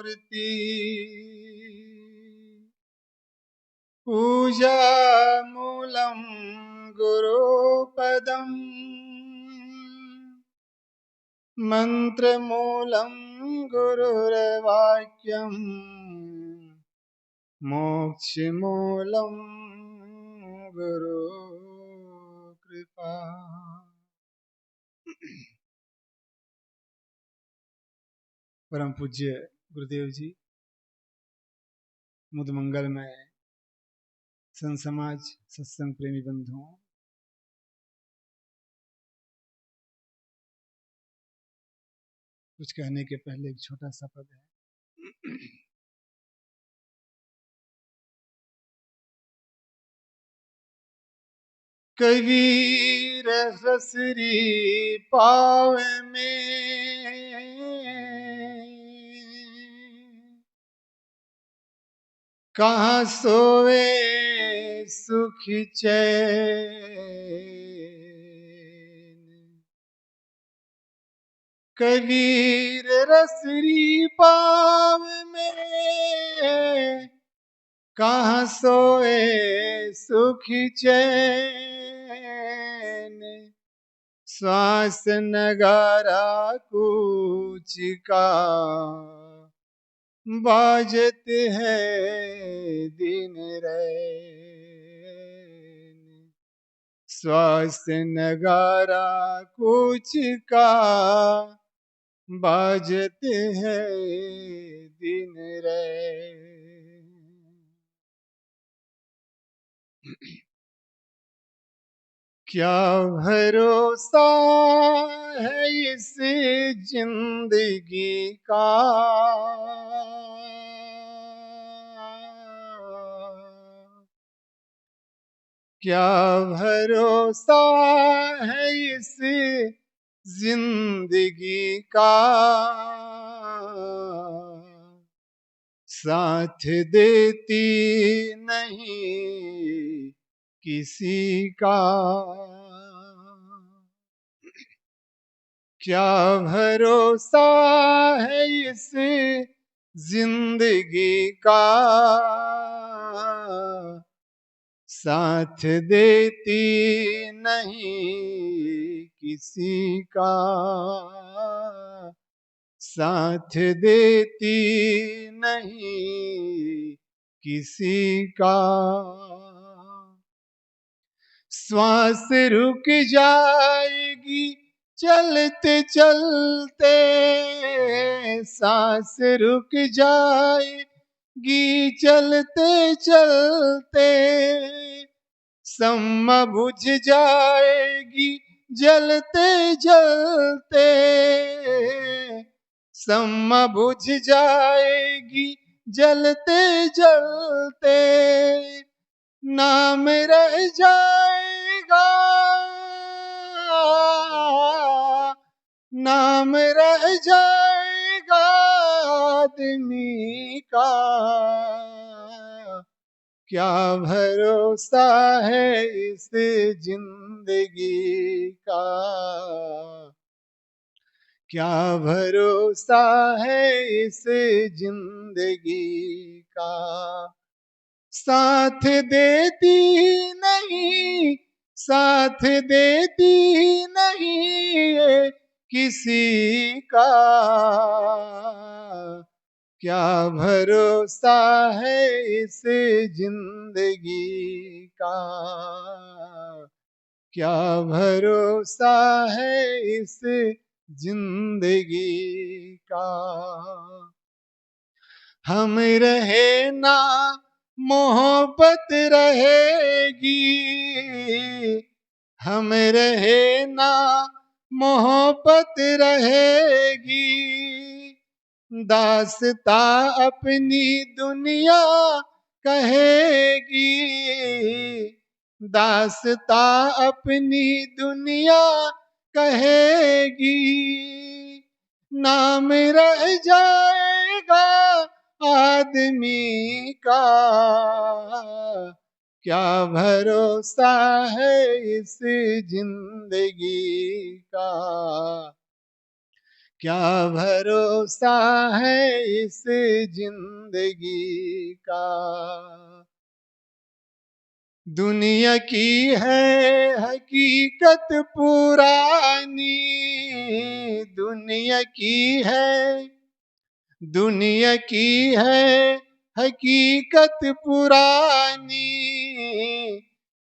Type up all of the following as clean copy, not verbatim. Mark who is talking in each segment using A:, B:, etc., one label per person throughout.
A: मूर्ति पूजा मूलम गुरुपदम् मंत्र मूलम गुरुर्वाक्यम् मोक्ष मूलम गुरु कृपा। परम पूज्य गुरुदेव जी, मुद मंगल में संत समाज सत्संग प्रेमी बंधुओं, कुछ कहने के पहले एक छोटा सा पद है। कबीर रसरी पाव में कहाँ सोवे सुखी चैन। कबीर रसरी पाव में कहाँ सोए सुखी चैन। श्वास नगारा कूच का बाजत है दिन रैन। श्वास नगारा कूच का बाजत है दिन रैन। क्या भरोसा है इस जिंदगी का, क्या भरोसा है इस जिंदगी का। साथ देती नहीं किसी का, क्या भरोसा है इस जिंदगी का। साथ देती नहीं किसी का, साथ देती नहीं किसी का। श्वास रुक जाएगी चलते चलते, सांस रुक जाएगी चलते चलते। सम्मा बुझ जाएगी जलते जलते, सम्मा बुझ जाएगी जलते जलते। नाम रह जाएगा, नाम रह जाएगा आदमी का। क्या भरोसा है इस जिंदगी का, क्या भरोसा है इस जिंदगी का। साथ देती नहीं, साथ देती नहीं किसी का। क्या भरोसा है इस जिंदगी का, क्या भरोसा है इस जिंदगी का। हम रहे ना मोहब्बत रहेगी, हम रहे ना मोहब्बत रहेगी। दास्ता अपनी दुनिया कहेगी, दास्ता अपनी दुनिया कहेगी। नाम रह जाएगा आदमी का, क्या भरोसा है इस जिंदगी का। क्या भरोसा है इस जिंदगी का। दुनिया की है हकीकत पुरानी, दुनिया की है, दुनिया की है हकीकत पुरानी।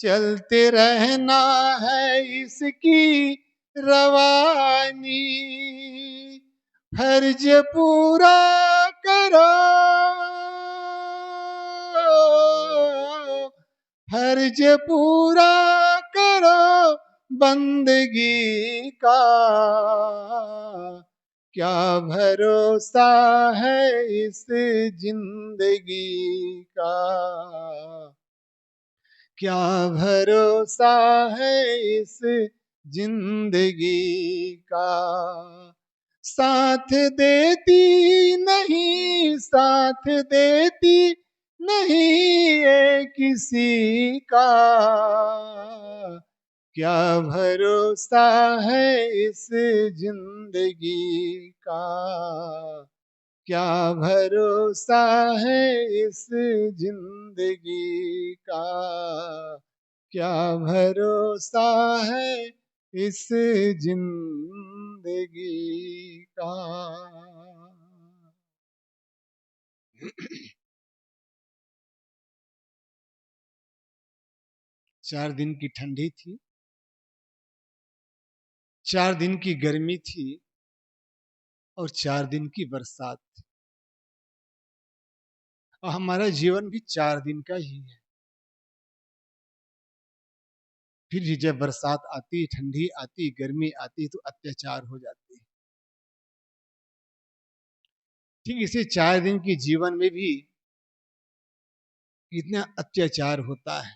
A: चलते रहना है इसकी रवानी। फर्ज पूरा करो, फर्ज पूरा करो बंदगी का। क्या भरोसा है इस जिंदगी का। क्या भरोसा है इस जिंदगी का। साथ देती नहीं, साथ देती नहीं ये किसी का। क्या भरोसा है इस जिंदगी का। क्या भरोसा है इस जिंदगी का। क्या भरोसा है इस जिंदगी का। 4 दिन की ठंडी थी, 4 दिन की गर्मी थी और 4 दिन की बरसात थी। और हमारा जीवन भी 4 दिन का ही है। फिर भी जब बरसात आती, ठंडी आती, गर्मी आती तो अत्याचार हो जाते हैं। ठीक इसे 4 दिन के जीवन में भी इतना अत्याचार होता है।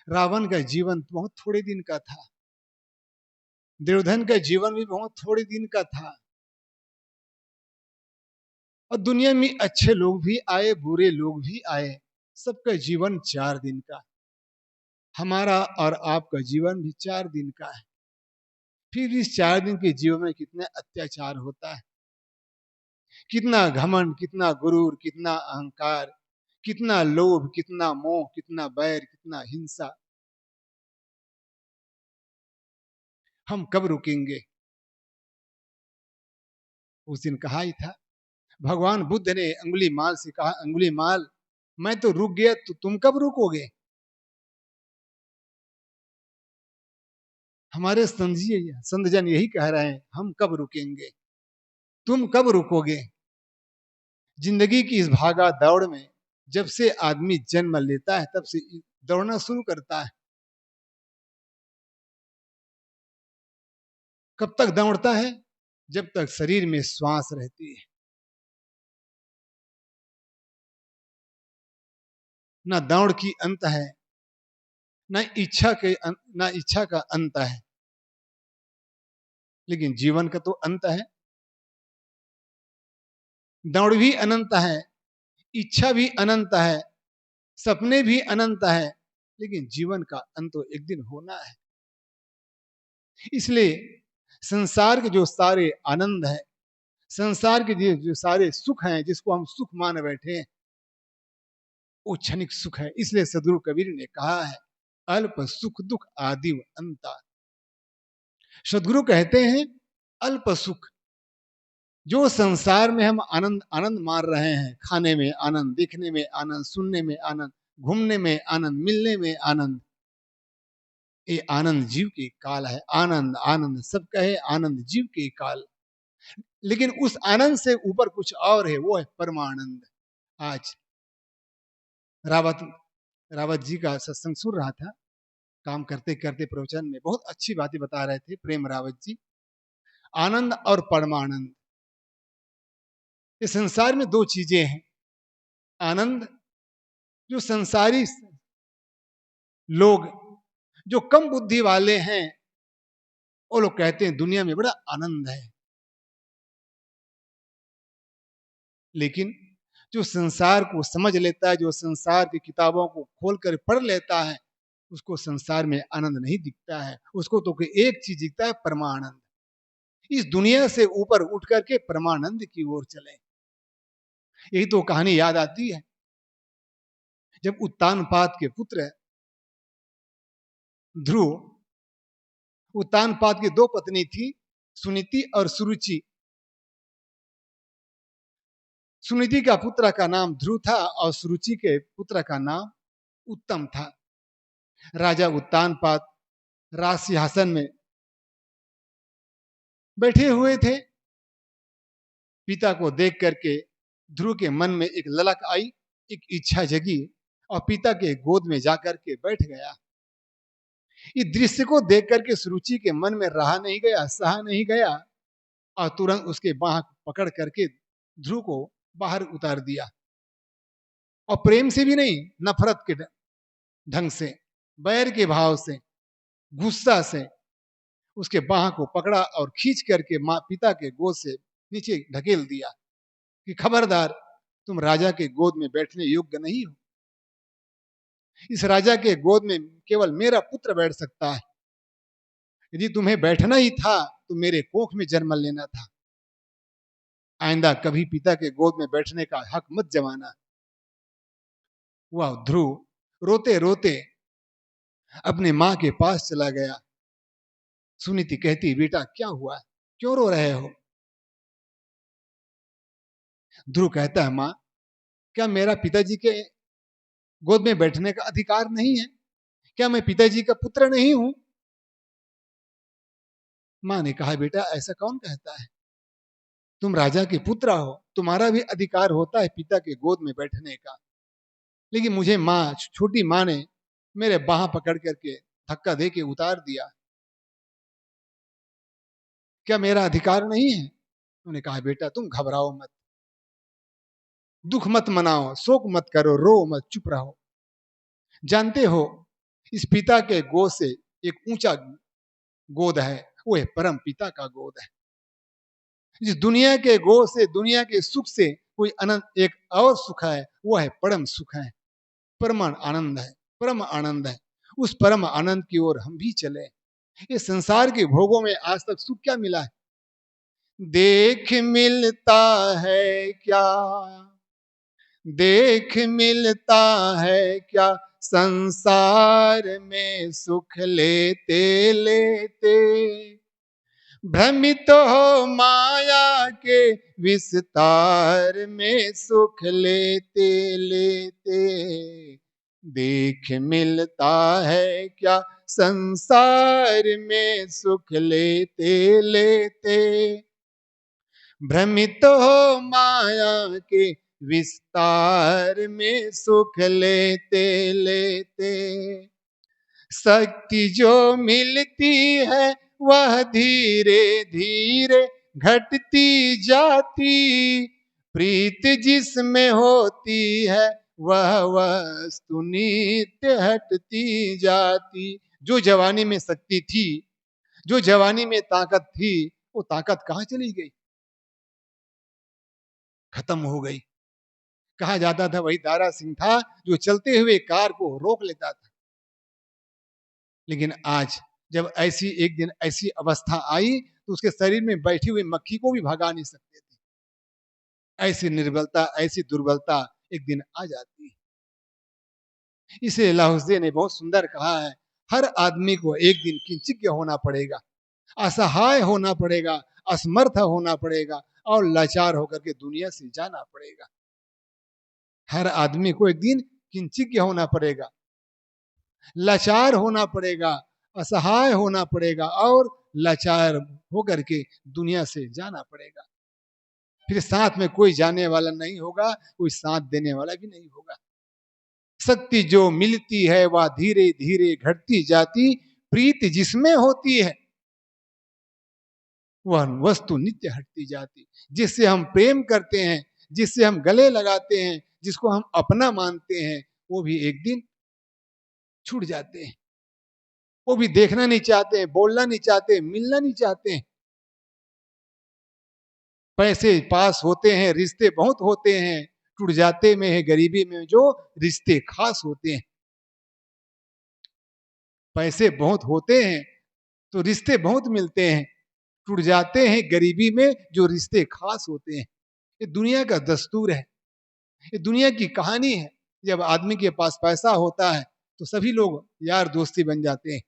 A: रावण का जीवन बहुत थोड़े दिन का था, दुर्योधन का जीवन भी बहुत थोड़े दिन का था। और दुनिया में अच्छे लोग भी आए, बुरे लोग भी आए, सबका जीवन 4 दिन का। हमारा और आपका जीवन भी 4 दिन का है। फिर इस 4 दिन के जीवन में कितना अत्याचार होता है, कितना घमंड, कितना गुरूर, कितना अहंकार, कितना लोभ, कितना मोह, कितना बैर, कितना हिंसा। हम कब रुकेंगे। उस दिन कहा ही था, भगवान बुद्ध ने अंगुली माल से कहा, अंगुली माल मैं तो रुक गया तो तुम कब रुकोगे। हमारे संत जन यही कह रहे हैं, हम कब रुकेंगे, तुम कब रुकोगे। जिंदगी की इस भागा दौड़ में जब से आदमी जन्म लेता है तब से दौड़ना शुरू करता है। कब तक दौड़ता है, जब तक शरीर में श्वास रहती है। ना दौड़ की अंत है, ना इच्छा का अंत है, लेकिन जीवन का तो अंत है। दौड़ भी अनंत है, इच्छा भी अनंत है, सपने भी अनंत है, लेकिन जीवन का अंत तो एक दिन होना है। इसलिए संसार के जो सारे आनंद है, संसार के जो सारे सुख हैं, जिसको हम सुख मान बैठे हैं, वो क्षणिक सुख है। इसलिए सदगुरु कबीर ने कहा है, अल्प सुख दुख आदिव अंता। सदगुरु कहते हैं अल्प सुख, जो संसार में हम आनंद आनंद मार रहे हैं, खाने में आनंद, देखने में आनंद, सुनने में आनंद, घूमने में आनंद, मिलने में आनंद, ये आनंद जीव के काल है। आनंद आनंद सब कहे, आनंद जीव के काल। लेकिन उस आनंद से ऊपर कुछ और है, वो है परमानंद। आज रावत रावत जी का सत्संग सुन रहा था, काम करते करते प्रवचन में बहुत अच्छी बातें बता रहे थे प्रेम रावत जी। आनंद और परमानंद, इस संसार में दो चीजें हैं। आनंद, जो संसारी लोग जो कम बुद्धि वाले हैं, वो लोग कहते हैं दुनिया में बड़ा आनंद है। लेकिन जो संसार को समझ लेता है, जो संसार की किताबों को खोलकर पढ़ लेता है, उसको संसार में आनंद नहीं दिखता है। उसको तो एक चीज दिखता है, परमानंद। इस दुनिया से ऊपर उठ करके परमानंद की ओर चले। यही तो कहानी याद आती है जब उत्तानपाद के पुत्र ध्रुव, उत्तानपाद की दो पत्नी थी, सुनीति और सुरुचि। सुनीति का पुत्र का नाम ध्रुव था और सुरुचि के पुत्र का नाम उत्तम था। राजा उत्तानपाद राज सिंहासन में बैठे हुए थे। पिता को देख करके ध्रुव के मन में एक ललक आई, एक इच्छा जगी और पिता के गोद में जाकर के बैठ गया। इस दृश्य को देख करके सुरुचि के मन में रहा नहीं गया, सहा नहीं गया और तुरंत उसके बाह पकड़ करके ध्रुव को बाहर उतार दिया। और प्रेम से भी नहीं, नफरत के ढंग से, बैर के भाव से, गुस्सा से उसके बाह को पकड़ा और खींच करके माँ पिता के गोद से नीचे ढकेल दिया कि खबरदार, तुम राजा के गोद में बैठने योग्य नहीं हो। इस राजा के गोद में केवल मेरा पुत्र बैठ सकता है। यदि तुम्हें बैठना ही था तो मेरे कोख में जन्म लेना था। आइंदा कभी पिता के गोद में बैठने का हक मत जमाना। वह ध्रुव रोते रोते अपने मां के पास चला गया। सुनीति कहती, बेटा क्या हुआ, क्यों रो रहे हो? ध्रुव कहता है, मां, क्या मेरा पिताजी के गोद में बैठने का अधिकार नहीं है? क्या मैं पिताजी का पुत्र नहीं हूं? मां ने कहा, बेटा ऐसा कौन कहता है? तुम राजा के पुत्र हो, तुम्हारा भी अधिकार होता है पिता के गोद में बैठने का। लेकिन मुझे मां, छोटी मां ने मेरे बाह पकड़ करके धक्का दे के उतार दिया। क्या मेरा अधिकार नहीं है? उन्होंने कहा, बेटा तुम घबराओ मत, दुख मत मनाओ, शोक मत करो, रो मत, चुप रहो। जानते हो, इस पिता के गोद से एक ऊंचा गोद है, वो है परम पिता का गोद है। इस दुनिया के गोद से, दुनिया के सुख से कोई अनंत एक और सुख है, वो है परम सुख है, परम आनंद है, परम आनंद है। उस परम आनंद की ओर हम भी चले। इस संसार के भोगों में आज तक सुख क्या मिला है? देख मिलता है क्या, देख मिलता है क्या, संसार में सुख लेते लेते। भ्रमित हो माया के विस्तार में सुख लेते लेते। देख मिलता है क्या, संसार में सुख लेते लेते। भ्रमित हो माया के विस्तार में सुख लेते लेते। शक्ति जो मिलती है वह धीरे धीरे घटती जाती। प्रीत जिसमें होती है वह वस्तु नित्य हटती जाती। जो जवानी में शक्ति थी, जो जवानी में ताकत थी, वो ताकत कहाँ चली गई? खत्म हो गई। कहा जाता था वही दारा सिंह था जो चलते हुए कार को रोक लेता था। लेकिन आज जब ऐसी एक दिन ऐसी अवस्था आई तो उसके शरीर में बैठी हुई मक्खी को भी भगा नहीं सकते थे। ऐसी निर्बलता, ऐसी दुर्बलता एक दिन आ जाती है। इसे लाहौसे ने बहुत सुंदर कहा है, हर आदमी को एक दिन किंचिज्ञ होना पड़ेगा, असहाय होना पड़ेगा, असमर्थ होना पड़ेगा और लाचार होकर के दुनिया से जाना पड़ेगा। हर आदमी को एक दिन किंचिज्ञ होना पड़ेगा, लाचार होना पड़ेगा, असहाय होना पड़ेगा और लाचार होकर के दुनिया से जाना पड़ेगा। फिर साथ में कोई जाने वाला नहीं होगा, कोई साथ देने वाला भी नहीं होगा। शक्ति जो मिलती है वह धीरे धीरे घटती जाती। प्रीत जिसमें होती है वह वस्तु नित्य हटती जाती। जिससे हम प्रेम करते हैं, जिससे हम गले लगाते हैं, जिसको हम अपना मानते हैं, वो भी एक दिन छूट जाते हैं। वो भी देखना नहीं चाहते, बोलना नहीं चाहते, मिलना नहीं चाहते। पैसे पास होते हैं, रिश्ते बहुत होते हैं, टूट जाते में है गरीबी में जो रिश्ते खास होते हैं। पैसे बहुत होते हैं तो रिश्ते बहुत मिलते हैं, टूट जाते हैं गरीबी में जो रिश्ते खास होते हैं। ये दुनिया का दस्तूर है, ये दुनिया की कहानी है। जब आदमी के पास पैसा होता है तो सभी लोग यार दोस्ती बन जाते हैं,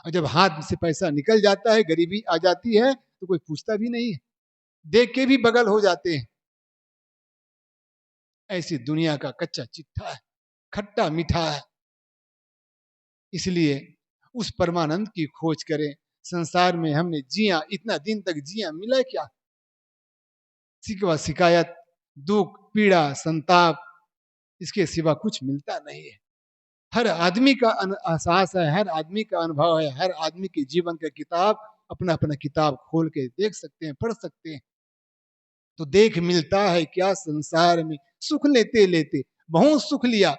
A: और जब हाथ से पैसा निकल जाता है, गरीबी आ जाती है, तो कोई पूछता भी नहीं है, देख के भी बगल हो जाते हैं। ऐसी दुनिया का कच्चा चिट्ठा है, खट्टा मीठा है। इसलिए उस परमानंद की खोज करें। संसार में हमने जिया, इतना दिन तक जिया, मिला क्या? सिकवा शिकायत, दुख पीड़ा संताप, इसके सिवा कुछ मिलता नहीं है। हर आदमी का एहसास है, हर आदमी का अनुभव है, हर आदमी के जीवन का किताब अपना अपना किताब खोल के देख सकते हैं, पढ़ सकते हैं। तो देख मिलता है क्या संसार में, सुख लेते लेते बहुत सुख लिया,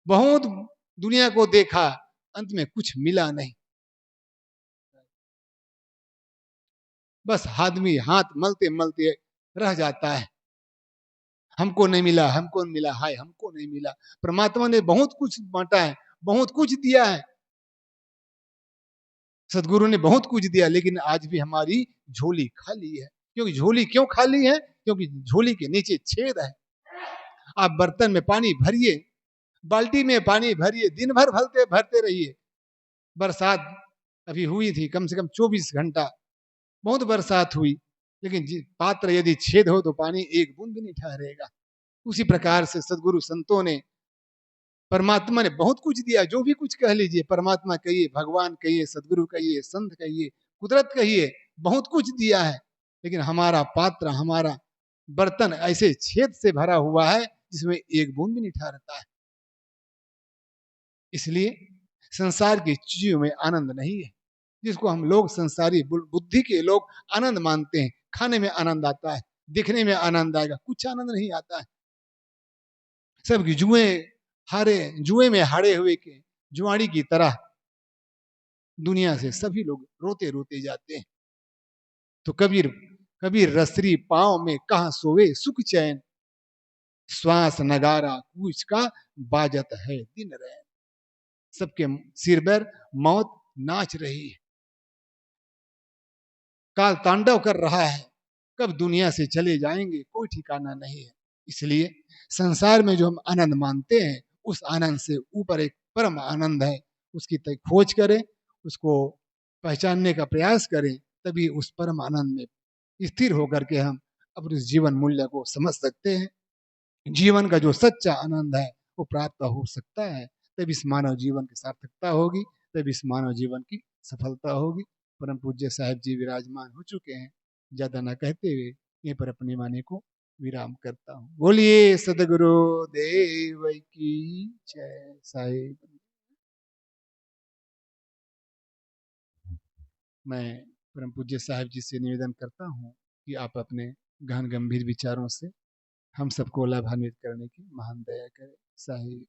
A: बहुत दुनिया को देखा, अंत में कुछ मिला नहीं। बस आदमी हाथ मलते मलते रह जाता है, हमको नहीं मिला, हमको नहीं मिला, हाय हमको नहीं मिला। परमात्मा ने बहुत कुछ बांटा है, बहुत कुछ दिया है, सदगुरु ने बहुत कुछ दिया, लेकिन आज भी हमारी झोली खाली है। क्योंकि झोली क्यों खाली है? क्योंकि झोली के नीचे छेद है। आप बर्तन में पानी भरिए, बाल्टी में पानी भरिए, दिन भर भरते भरते रहिए। बरसात अभी हुई थी, कम से कम 24 घंटा बहुत बरसात हुई, लेकिन पात्र यदि छेद हो तो पानी एक बूंद भी नहीं ठहरेगा। उसी प्रकार से सदगुरु संतों ने, परमात्मा ने बहुत कुछ दिया। जो भी कुछ कह लीजिए, परमात्मा कहिए, भगवान कहिए, सदगुरु कहिए, संत कहिए, कुदरत कहिए, बहुत कुछ दिया है, लेकिन हमारा पात्र, हमारा बर्तन ऐसे छेद से भरा हुआ है जिसमें एक बूंद भी नहीं ठहरता है। इसलिए संसार की चीजों में आनंद नहीं है। जिसको हम लोग संसारी बुद्धि के लोग आनंद मानते हैं, खाने में आनंद आता है, दिखने में आनंद आएगा, कुछ आनंद नहीं आता है। सबकी जुए में हारे हुए के जुआड़ी की तरह दुनिया से सभी लोग रोते रोते जाते हैं। तो कबीर कबीर रसरी पांव में कहा सोवे सुख चैन, श्वास नगारा कूच का बाजत है दिन रैन। सबके सिर पर मौत नाच रही है, काल तांडव कर रहा है, कब दुनिया से चले जाएंगे कोई ठिकाना नहीं है। इसलिए संसार में जो हम आनंद मानते हैं, उस आनंद से ऊपर एक परम आनंद है, उसकी तक खोज करें, उसको पहचानने का प्रयास करें, तभी उस परम आनंद में स्थिर होकर के हम अपने जीवन मूल्य को समझ सकते हैं। जीवन का जो सच्चा आनंद है वो प्राप्त हो सकता है, तब इस मानव जीवन की सार्थकता होगी, तब इस मानव जीवन की सफलता होगी। परम पूज्य साहिब जी विराजमान हो चुके हैं, ज्यादा न कहते हुए यहीं पर अपनी वाणी को विराम करता हूँ। बोलिए सदगुरु देव की जय। साहिब, मैं परम पूज्य साहिब जी से निवेदन करता हूँ कि आप अपने गहन गंभीर विचारों से हम सबको लाभान्वित करने की महान दया करें। साहिब।